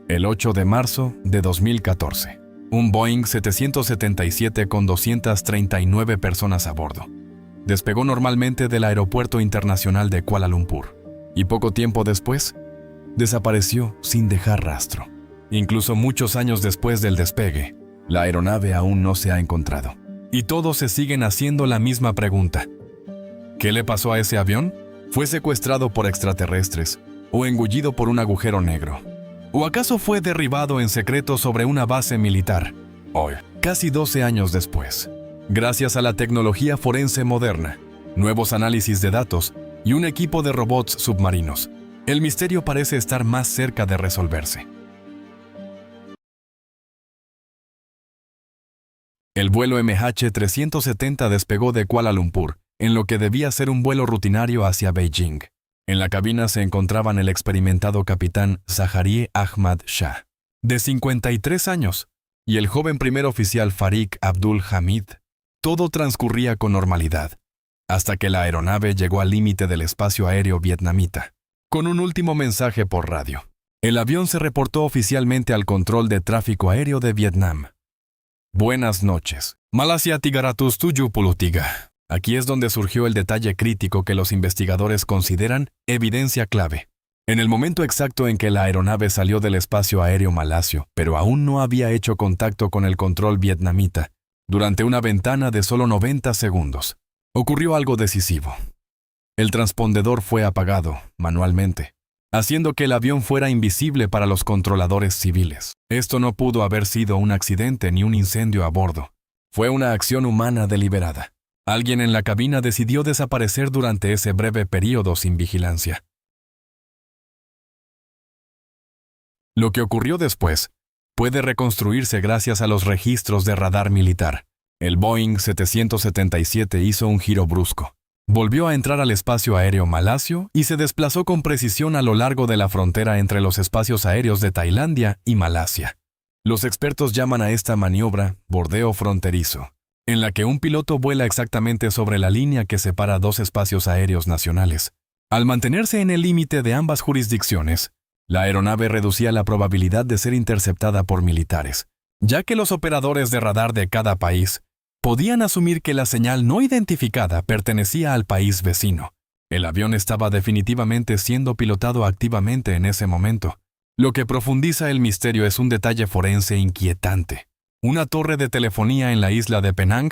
El 8 de marzo de 2014, un Boeing 777 con 239 personas a bordo despegó normalmente del Aeropuerto Internacional de Kuala Lumpur y poco tiempo después desapareció sin dejar rastro. Incluso muchos años después del despegue, la aeronave aún no se ha encontrado. Y todos se siguen haciendo la misma pregunta. ¿Qué le pasó a ese avión? ¿Fue secuestrado por extraterrestres o engullido por un agujero negro? ¿O acaso fue derribado en secreto sobre una base militar? Hoy, casi 12 años después, gracias a la tecnología forense moderna, nuevos análisis de datos y un equipo de robots submarinos, el misterio parece estar más cerca de resolverse. El vuelo MH370 despegó de Kuala Lumpur, en lo que debía ser un vuelo rutinario hacia Beijing. En la cabina se encontraban el experimentado capitán Zaharie Ahmad Shah, de 53 años, y el joven primer oficial Farik Abdul Hamid. Todo transcurría con normalidad, hasta que la aeronave llegó al límite del espacio aéreo vietnamita, con un último mensaje por radio. El avión se reportó oficialmente al control de tráfico aéreo de Vietnam. Buenas noches. Malasia Tigaratus Tuyu Pulutiga. Aquí es donde surgió el detalle crítico que los investigadores consideran evidencia clave. En el momento exacto en que la aeronave salió del espacio aéreo malasio, pero aún no había hecho contacto con el control vietnamita, durante una ventana de solo 90 segundos, ocurrió algo decisivo. El transpondedor fue apagado manualmente, haciendo que el avión fuera invisible para los controladores civiles. Esto no pudo haber sido un accidente ni un incendio a bordo. Fue una acción humana deliberada. Alguien en la cabina decidió desaparecer durante ese breve período sin vigilancia. Lo que ocurrió después puede reconstruirse gracias a los registros de radar militar. El Boeing 777 hizo un giro brusco. Volvió a entrar al espacio aéreo malasio y se desplazó con precisión a lo largo de la frontera entre los espacios aéreos de Tailandia y Malasia. Los expertos llaman a esta maniobra bordeo fronterizo, en la que un piloto vuela exactamente sobre la línea que separa dos espacios aéreos nacionales. Al mantenerse en el límite de ambas jurisdicciones, la aeronave reducía la probabilidad de ser interceptada por militares, ya que los operadores de radar de cada país podían asumir que la señal no identificada pertenecía al país vecino. El avión estaba definitivamente siendo pilotado activamente en ese momento. Lo que profundiza el misterio es un detalle forense inquietante. Una torre de telefonía en la isla de Penang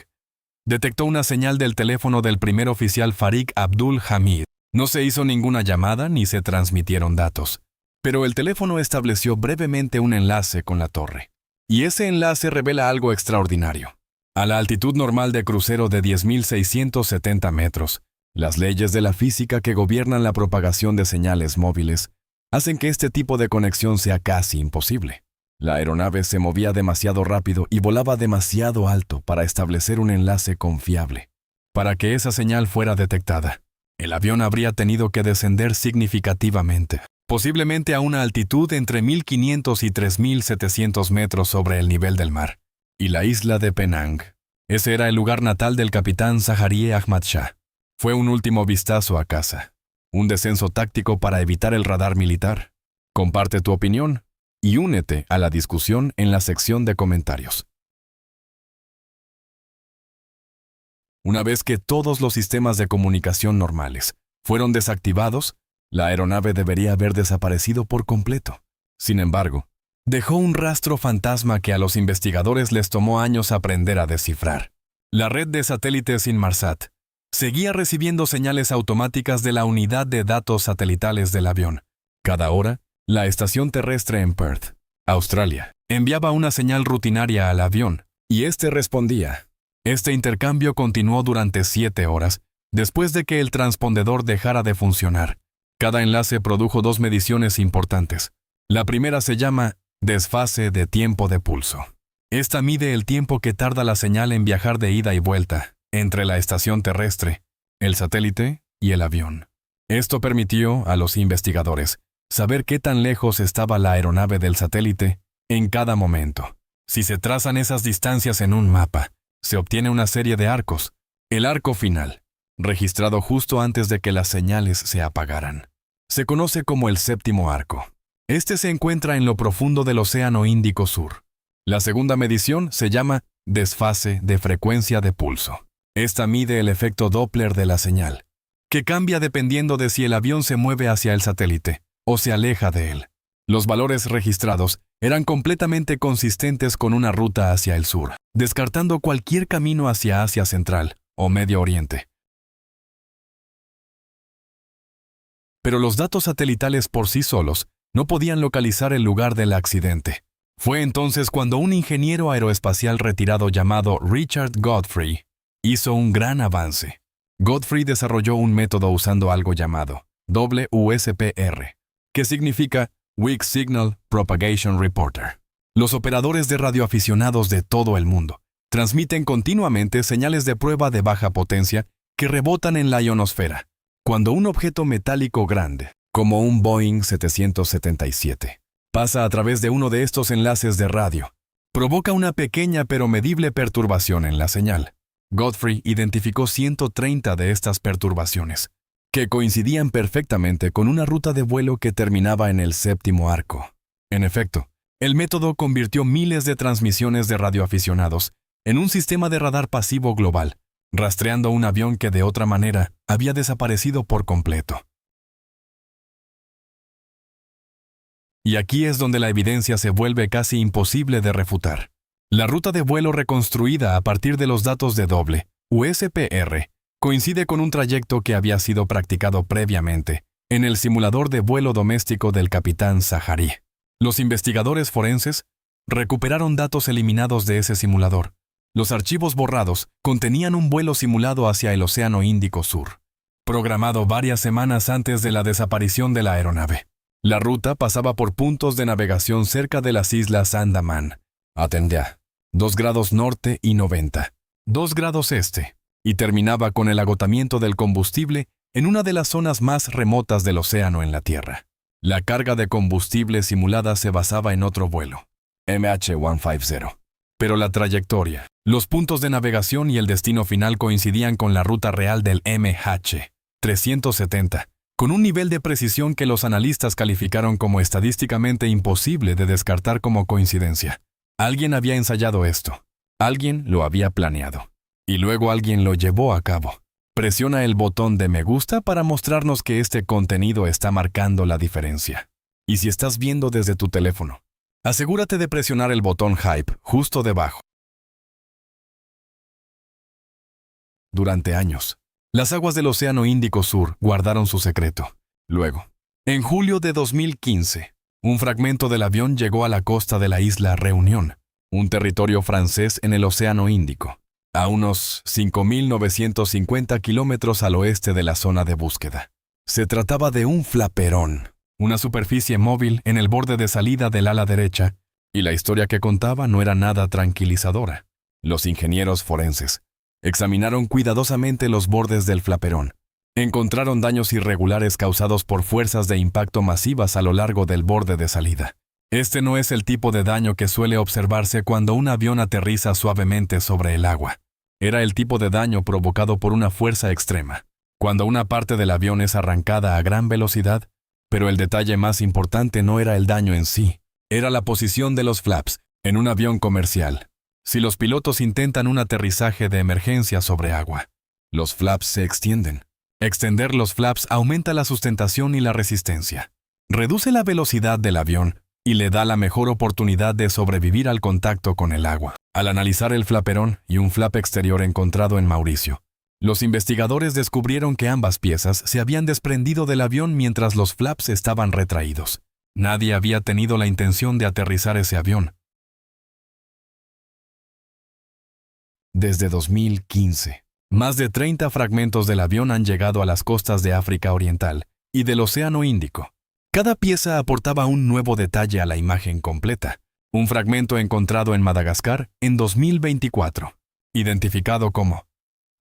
detectó una señal del teléfono del primer oficial Farik Abdul Hamid. No se hizo ninguna llamada ni se transmitieron datos, pero el teléfono estableció brevemente un enlace con la torre. Y ese enlace revela algo extraordinario. A la altitud normal de crucero de 10.670 metros, las leyes de la física que gobiernan la propagación de señales móviles hacen que este tipo de conexión sea casi imposible. La aeronave se movía demasiado rápido y volaba demasiado alto para establecer un enlace confiable. Para que esa señal fuera detectada, el avión habría tenido que descender significativamente, posiblemente a una altitud entre 1.500 y 3.700 metros sobre el nivel del mar. Y la isla de Penang. Ese era el lugar natal del capitán Zaharie Ahmad Shah. Fue un último vistazo a casa. Un descenso táctico para evitar el radar militar. Comparte tu opinión y únete a la discusión en la sección de comentarios. Una vez que todos los sistemas de comunicación normales fueron desactivados, la aeronave debería haber desaparecido por completo. Sin embargo, dejó un rastro fantasma que a los investigadores les tomó años aprender a descifrar. La red de satélites Inmarsat seguía recibiendo señales automáticas de la unidad de datos satelitales del avión. Cada hora, la estación terrestre en Perth, Australia, enviaba una señal rutinaria al avión, y éste respondía. Este intercambio continuó durante 7 horas, después de que el transpondedor dejara de funcionar. Cada enlace produjo 2 mediciones importantes. La primera se llama desfase de tiempo de pulso. Esta mide el tiempo que tarda la señal en viajar de ida y vuelta entre la estación terrestre, el satélite y el avión. Esto permitió a los investigadores saber qué tan lejos estaba la aeronave del satélite en cada momento. Si se trazan esas distancias en un mapa, se obtiene una serie de arcos. El arco final, registrado justo antes de que las señales se apagaran, se conoce como el séptimo arco. Este se encuentra en lo profundo del Océano Índico Sur. La segunda medición se llama desfase de frecuencia de pulso. Esta mide el efecto Doppler de la señal, que cambia dependiendo de si el avión se mueve hacia el satélite o se aleja de él. Los valores registrados eran completamente consistentes con una ruta hacia el sur, descartando cualquier camino hacia Asia Central o Medio Oriente. Pero los datos satelitales por sí solos no podían localizar el lugar del accidente. Fue entonces cuando un ingeniero aeroespacial retirado llamado Richard Godfrey hizo un gran avance. Godfrey desarrolló un método usando algo llamado WSPR, que significa Weak Signal Propagation Reporter. Los operadores de radioaficionados de todo el mundo transmiten continuamente señales de prueba de baja potencia que rebotan en la ionosfera. Cuando un objeto metálico grande, como un Boeing 777, pasa a través de uno de estos enlaces de radio, provoca una pequeña pero medible perturbación en la señal. Godfrey identificó 130 de estas perturbaciones, que coincidían perfectamente con una ruta de vuelo que terminaba en el séptimo arco. En efecto, el método convirtió miles de transmisiones de radioaficionados en un sistema de radar pasivo global, rastreando un avión que de otra manera había desaparecido por completo. Y aquí es donde la evidencia se vuelve casi imposible de refutar. La ruta de vuelo reconstruida a partir de los datos de WSPR coincide con un trayecto que había sido practicado previamente en el simulador de vuelo doméstico del capitán Zaharí. Los investigadores forenses recuperaron datos eliminados de ese simulador. Los archivos borrados contenían un vuelo simulado hacia el Océano Índico Sur, programado varias semanas antes de la desaparición de la aeronave. La ruta pasaba por puntos de navegación cerca de las islas Andamán, Atendá, 2 grados norte y 90, 2 grados este, y terminaba con el agotamiento del combustible en una de las zonas más remotas del océano en la Tierra. La carga de combustible simulada se basaba en otro vuelo, MH-150. Pero la trayectoria, los puntos de navegación y el destino final coincidían con la ruta real del MH-370, con un nivel de precisión que los analistas calificaron como estadísticamente imposible de descartar como coincidencia. Alguien había ensayado esto. Alguien lo había planeado. Y luego alguien lo llevó a cabo. Presiona el botón de me gusta para mostrarnos que este contenido está marcando la diferencia. Y si estás viendo desde tu teléfono, asegúrate de presionar el botón Hype justo debajo. Durante años, las aguas del Océano Índico Sur guardaron su secreto. Luego, en julio de 2015, un fragmento del avión llegó a la costa de la isla Reunión, un territorio francés en el Océano Índico, a unos 5.950 kilómetros al oeste de la zona de búsqueda. Se trataba de un flaperón, una superficie móvil en el borde de salida del ala derecha, y la historia que contaba no era nada tranquilizadora. Los ingenieros forenses examinaron cuidadosamente los bordes del flaperón. Encontraron daños irregulares causados por fuerzas de impacto masivas a lo largo del borde de salida. Este no es el tipo de daño que suele observarse cuando un avión aterriza suavemente sobre el agua. Era el tipo de daño provocado por una fuerza extrema, cuando una parte del avión es arrancada a gran velocidad, pero el detalle más importante no era el daño en sí, era la posición de los flaps en un avión comercial. Si los pilotos intentan un aterrizaje de emergencia sobre agua, los flaps se extienden. Extender los flaps aumenta la sustentación y la resistencia. Reduce la velocidad del avión y le da la mejor oportunidad de sobrevivir al contacto con el agua. Al analizar el flaperón y un flap exterior encontrado en Mauricio, los investigadores descubrieron que ambas piezas se habían desprendido del avión mientras los flaps estaban retraídos. Nadie había tenido la intención de aterrizar ese avión. Desde 2015, más de 30 fragmentos del avión han llegado a las costas de África Oriental y del Océano Índico. Cada pieza aportaba un nuevo detalle a la imagen completa. Un fragmento encontrado en Madagascar en 2024, identificado como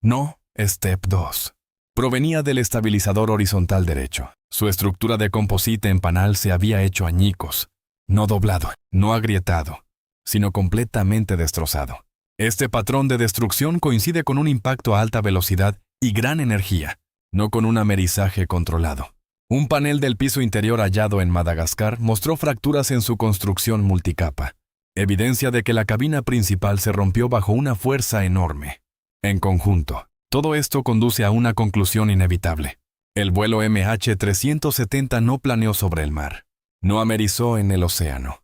No Step 2, provenía del estabilizador horizontal derecho. Su estructura de composite en panal se había hecho añicos, no doblado, no agrietado, sino completamente destrozado. Este patrón de destrucción coincide con un impacto a alta velocidad y gran energía, no con un amerizaje controlado. Un panel del piso interior hallado en Madagascar mostró fracturas en su construcción multicapa, evidencia de que la cabina principal se rompió bajo una fuerza enorme. En conjunto, todo esto conduce a una conclusión inevitable. El vuelo MH370 no planeó sobre el mar, no amerizó en el océano.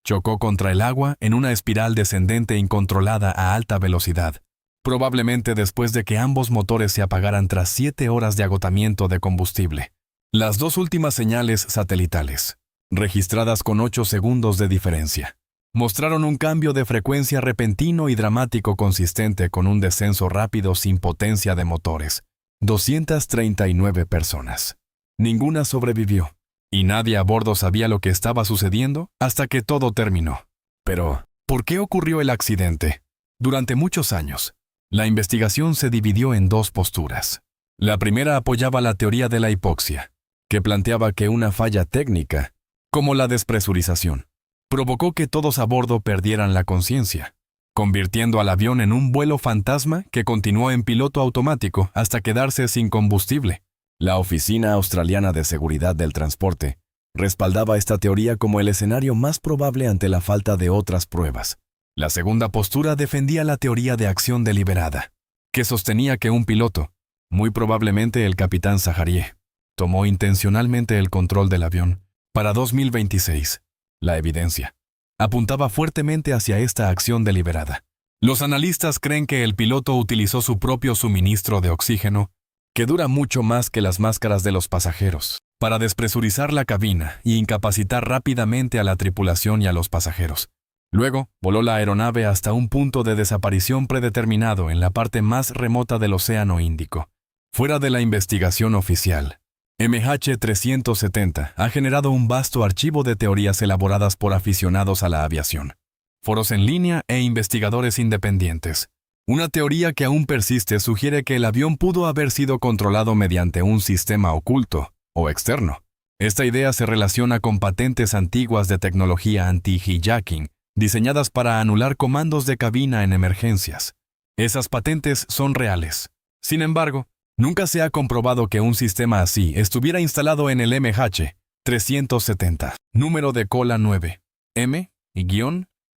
Chocó contra el agua en una espiral descendente incontrolada a alta velocidad, probablemente después de que ambos motores se apagaran tras 7 horas de agotamiento de combustible. Las dos últimas señales satelitales, registradas con 8 segundos de diferencia, mostraron un cambio de frecuencia repentino y dramático consistente con un descenso rápido sin potencia de motores. 239 personas. Ninguna sobrevivió, y nadie a bordo sabía lo que estaba sucediendo hasta que todo terminó. Pero, ¿por qué ocurrió el accidente? Durante muchos años, la investigación se dividió en dos posturas. La primera apoyaba la teoría de la hipoxia, que planteaba que una falla técnica, como la despresurización, provocó que todos a bordo perdieran la conciencia, convirtiendo al avión en un vuelo fantasma que continuó en piloto automático hasta quedarse sin combustible. La Oficina Australiana de Seguridad del Transporte respaldaba esta teoría como el escenario más probable ante la falta de otras pruebas. La segunda postura defendía la teoría de acción deliberada, que sostenía que un piloto, muy probablemente el capitán Zaharieh, tomó intencionalmente el control del avión. Para 2026, la evidencia apuntaba fuertemente hacia esta acción deliberada. Los analistas creen que el piloto utilizó su propio suministro de oxígeno, que dura mucho más que las máscaras de los pasajeros, para despresurizar la cabina y incapacitar rápidamente a la tripulación y a los pasajeros. Luego, voló la aeronave hasta un punto de desaparición predeterminado en la parte más remota del Océano Índico. Fuera de la investigación oficial, MH370 ha generado un vasto archivo de teorías elaboradas por aficionados a la aviación, foros en línea e investigadores independientes. Una teoría que aún persiste sugiere que el avión pudo haber sido controlado mediante un sistema oculto o externo. Esta idea se relaciona con patentes antiguas de tecnología anti-hijacking, diseñadas para anular comandos de cabina en emergencias. Esas patentes son reales. Sin embargo, nunca se ha comprobado que un sistema así estuviera instalado en el MH370, número de cola 9,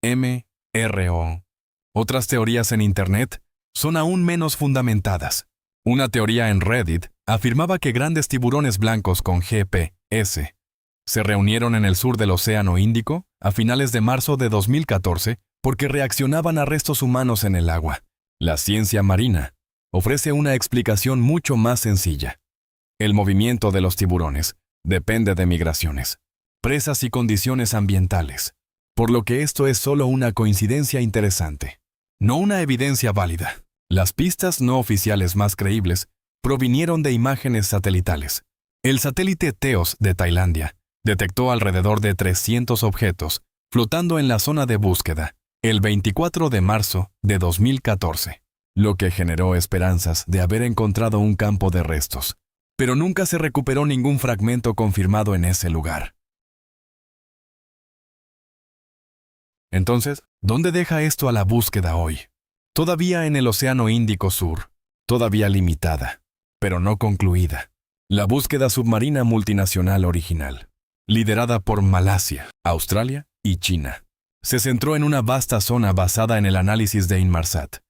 M-MRO. Otras teorías en Internet son aún menos fundamentadas. Una teoría en Reddit afirmaba que grandes tiburones blancos con GPS se reunieron en el sur del Océano Índico a finales de marzo de 2014 porque reaccionaban a restos humanos en el agua. La ciencia marina ofrece una explicación mucho más sencilla. El movimiento de los tiburones depende de migraciones, presas y condiciones ambientales, por lo que esto es solo una coincidencia interesante, no una evidencia válida. Las pistas no oficiales más creíbles provinieron de imágenes satelitales. El satélite TEOS de Tailandia detectó alrededor de 300 objetos flotando en la zona de búsqueda el 24 de marzo de 2014, lo que generó esperanzas de haber encontrado un campo de restos, pero nunca se recuperó ningún fragmento confirmado en ese lugar. Entonces, ¿dónde deja esto a la búsqueda hoy? Todavía en el Océano Índico Sur, todavía limitada, pero no concluida. La búsqueda submarina multinacional original, liderada por Malasia, Australia y China, se centró en una vasta zona basada en el análisis de Inmarsat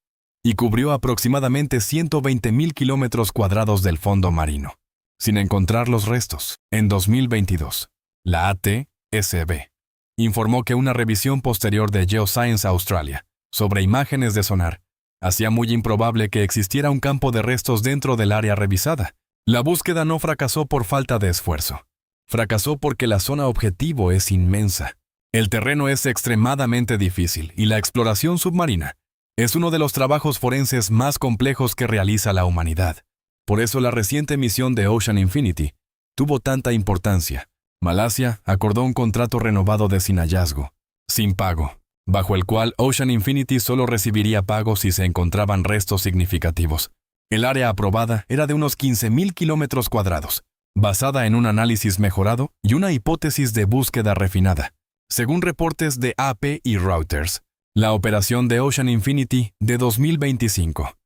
y cubrió aproximadamente 120.000 kilómetros cuadrados del fondo marino, sin encontrar los restos. En 2022, la ATSB informó que una revisión posterior de Geoscience Australia sobre imágenes de sonar hacía muy improbable que existiera un campo de restos dentro del área revisada. La búsqueda no fracasó por falta de esfuerzo. Fracasó porque la zona objetivo es inmensa. El terreno es extremadamente difícil y la exploración submarina es uno de los trabajos forenses más complejos que realiza la humanidad. Por eso la reciente misión de Ocean Infinity tuvo tanta importancia. Malasia acordó un contrato renovado de sin hallazgo, sin pago, bajo el cual Ocean Infinity solo recibiría pago si se encontraban restos significativos. El área aprobada era de unos 15.000 kilómetros cuadrados, basada en un análisis mejorado y una hipótesis de búsqueda refinada. Según reportes de AP y Reuters, la operación de Ocean Infinity de 2025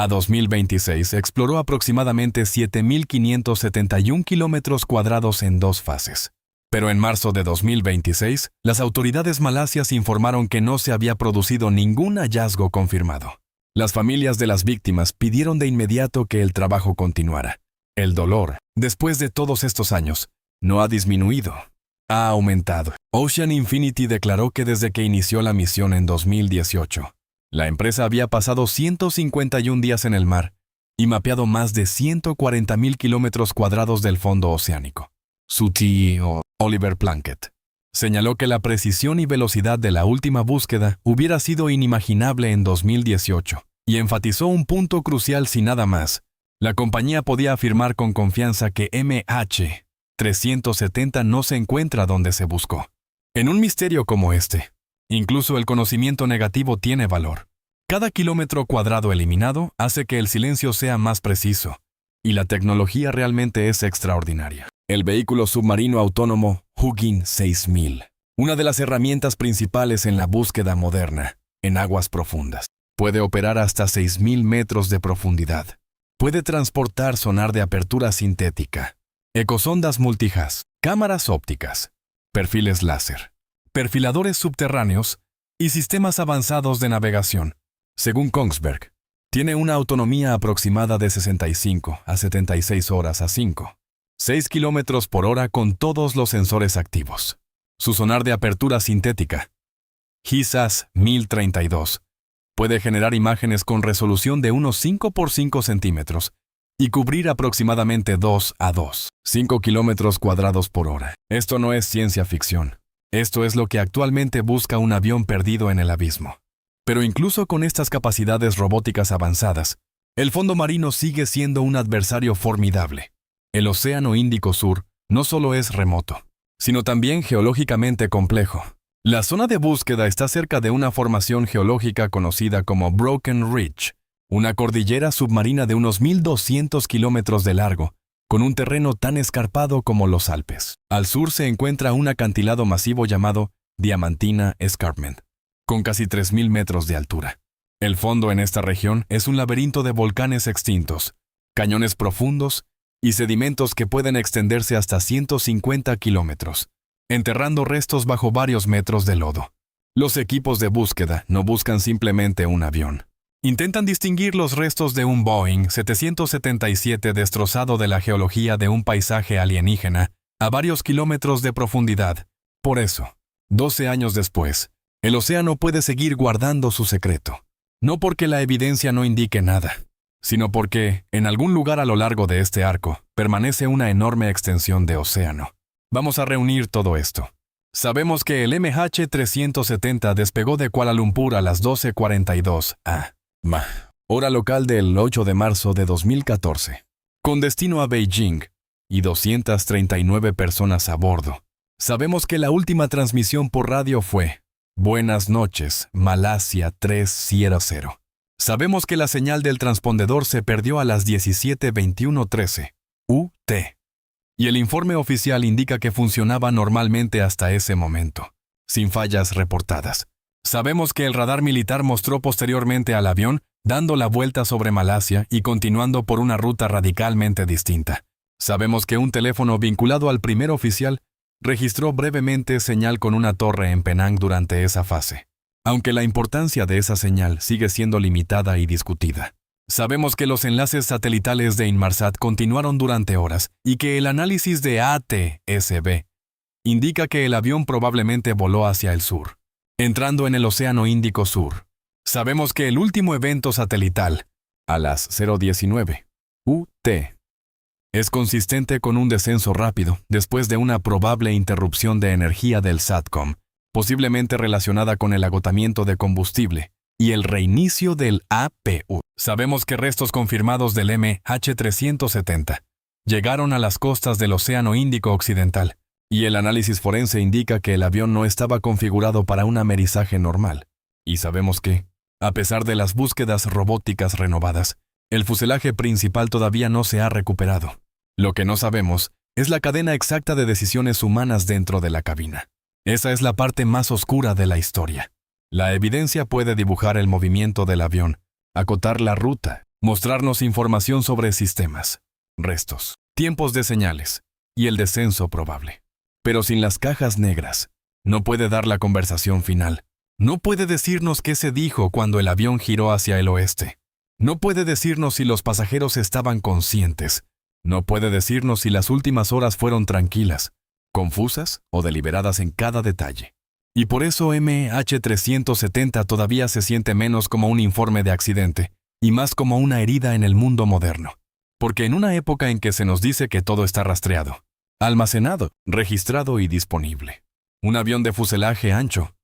A 2026 exploró aproximadamente 7.571 kilómetros cuadrados en 2 fases. Pero en marzo de 2026, las autoridades malasias informaron que no se había producido ningún hallazgo confirmado. Las familias de las víctimas pidieron de inmediato que el trabajo continuara. El dolor, después de todos estos años, no ha disminuido, ha aumentado. Ocean Infinity declaró que desde que inició la misión en 2018, la empresa había pasado 151 días en el mar y mapeado más de 140.000 kilómetros cuadrados del fondo oceánico. Su CEO, Oliver Plunkett, señaló que la precisión y velocidad de la última búsqueda hubiera sido inimaginable en 2018 y enfatizó un punto crucial: si nada más, la compañía podía afirmar con confianza que MH370 no se encuentra donde se buscó. En un misterio como este, incluso el conocimiento negativo tiene valor. Cada kilómetro cuadrado eliminado hace que el silencio sea más preciso, y la tecnología realmente es extraordinaria. El vehículo submarino autónomo Hugin 6000, una de las herramientas principales en la búsqueda moderna en aguas profundas, puede operar hasta 6.000 metros de profundidad. Puede transportar sonar de apertura sintética, ecosondas multihaz, cámaras ópticas, perfiles láser, perfiladores subterráneos y sistemas avanzados de navegación. Según Kongsberg, tiene una autonomía aproximada de 65 a 76 horas a 6 kilómetros por hora con todos los sensores activos. Su sonar de apertura sintética, HISAS 1032, puede generar imágenes con resolución de unos 5 por 5 centímetros y cubrir aproximadamente 5 kilómetros cuadrados por hora. Esto no es ciencia ficción. Esto es lo que actualmente busca un avión perdido en el abismo. Pero incluso con estas capacidades robóticas avanzadas, el fondo marino sigue siendo un adversario formidable. El Océano Índico Sur no solo es remoto, sino también geológicamente complejo. La zona de búsqueda está cerca de una formación geológica conocida como Broken Ridge, una cordillera submarina de unos 1.200 kilómetros de largo, con un terreno tan escarpado como los Alpes. Al sur se encuentra un acantilado masivo llamado Diamantina Escarpment, con casi 3.000 metros de altura. El fondo en esta región es un laberinto de volcanes extintos, cañones profundos y sedimentos que pueden extenderse hasta 150 kilómetros, enterrando restos bajo varios metros de lodo. Los equipos de búsqueda no buscan simplemente un avión. Intentan distinguir los restos de un Boeing 777 destrozado de la geología de un paisaje alienígena a varios kilómetros de profundidad. Por eso, 12 años después, el océano puede seguir guardando su secreto. No porque la evidencia no indique nada, sino porque, en algún lugar a lo largo de este arco, permanece una enorme extensión de océano. Vamos a reunir todo esto. Sabemos que el MH370 despegó de Kuala Lumpur a las 12:42 am, hora local del 8 de marzo de 2014, con destino a Beijing y 239 personas a bordo. Sabemos que la última transmisión por radio fue: Buenas noches, Malasia 300. Sabemos que la señal del transpondedor se perdió a las 17:21:13 UT. Y el informe oficial indica que funcionaba normalmente hasta ese momento, sin fallas reportadas. Sabemos que el radar militar mostró posteriormente al avión dando la vuelta sobre Malasia y continuando por una ruta radicalmente distinta. Sabemos que un teléfono vinculado al primer oficial registró brevemente señal con una torre en Penang durante esa fase, aunque la importancia de esa señal sigue siendo limitada y discutida. Sabemos que los enlaces satelitales de Inmarsat continuaron durante horas y que el análisis de ATSB indica que el avión probablemente voló hacia el sur, entrando en el Océano Índico Sur. Sabemos que el último evento satelital, a las 0:19 UT, es consistente con un descenso rápido después de una probable interrupción de energía del SATCOM, posiblemente relacionada con el agotamiento de combustible y el reinicio del APU. Sabemos que restos confirmados del MH370 llegaron a las costas del Océano Índico Occidental, y el análisis forense indica que el avión no estaba configurado para un amerizaje normal. Y sabemos que, a pesar de las búsquedas robóticas renovadas, el fuselaje principal todavía no se ha recuperado. Lo que no sabemos es la cadena exacta de decisiones humanas dentro de la cabina. Esa es la parte más oscura de la historia. La evidencia puede dibujar el movimiento del avión, acotar la ruta mostrarnos información sobre sistemas, restos, tiempos de señales y el descenso probable. Pero sin las cajas negras, no puede dar la conversación final. No puede decirnos qué se dijo cuando el avión giró hacia el oeste. No puede decirnos si los pasajeros estaban conscientes. No puede decirnos si las últimas horas fueron tranquilas, confusas o deliberadas en cada detalle. Y por eso MH370 todavía se siente menos como un informe de accidente y más como una herida en el mundo moderno. Porque en una época en que se nos dice que todo está rastreado, almacenado, registrado y disponible, un avión de fuselaje ancho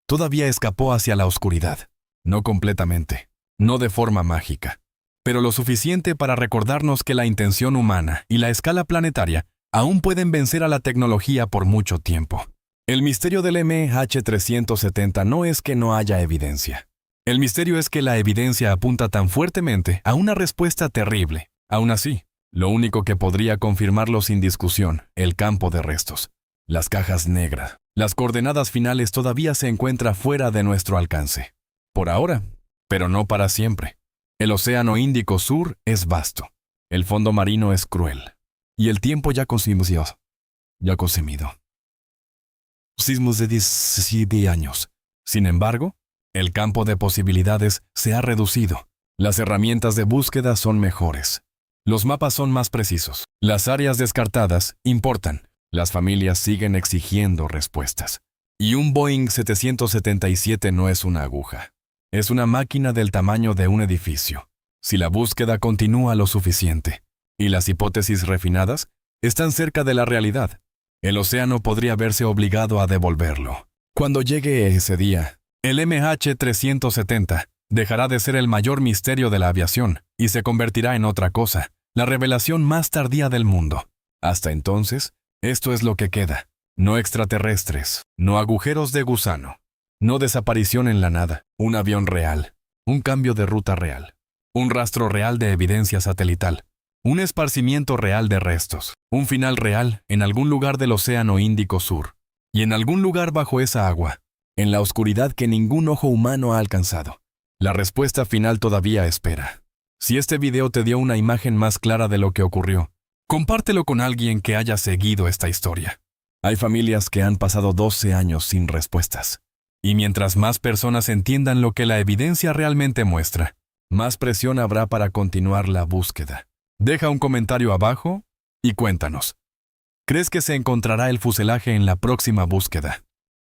todavía escapó hacia la oscuridad. No completamente, no de forma mágica, pero lo suficiente para recordarnos que la intención humana y la escala planetaria aún pueden vencer a la tecnología por mucho tiempo. El misterio del MH370 no es que no haya evidencia. El misterio es que la evidencia apunta tan fuertemente a una respuesta terrible. Aún así, lo único que podría confirmarlo sin discusión, el campo de restos, las cajas negras, las coordenadas finales todavía se encuentra fuera de nuestro alcance. Por ahora, pero no para siempre. El Océano Índico Sur es vasto. El fondo marino es cruel. Y el tiempo ya consumido. Sismos de 17 años. Sin embargo, el campo de posibilidades se ha reducido. Las herramientas de búsqueda son mejores. Los mapas son más precisos. Las áreas descartadas importan. Las familias siguen exigiendo respuestas. Y un Boeing 777 no es una aguja. Es una máquina del tamaño de un edificio. Si la búsqueda continúa lo suficiente, y las hipótesis refinadas están cerca de la realidad, el océano podría verse obligado a devolverlo. Cuando llegue ese día, el MH370 dejará de ser el mayor misterio de la aviación y se convertirá en otra cosa, la revelación más tardía del mundo. Hasta entonces, esto es lo que queda. No extraterrestres, no agujeros de gusano, no desaparición en la nada, un avión real, un cambio de ruta real, un rastro real de evidencia satelital, un esparcimiento real de restos, un final real en algún lugar del Océano Índico Sur, y en algún lugar bajo esa agua, en la oscuridad que ningún ojo humano ha alcanzado. La respuesta final todavía espera. Si este video te dio una imagen más clara de lo que ocurrió, compártelo con alguien que haya seguido esta historia. Hay familias que han pasado 12 años sin respuestas. Y mientras más personas entiendan lo que la evidencia realmente muestra, más presión habrá para continuar la búsqueda. Deja un comentario abajo y cuéntanos. ¿Crees que se encontrará el fuselaje en la próxima búsqueda?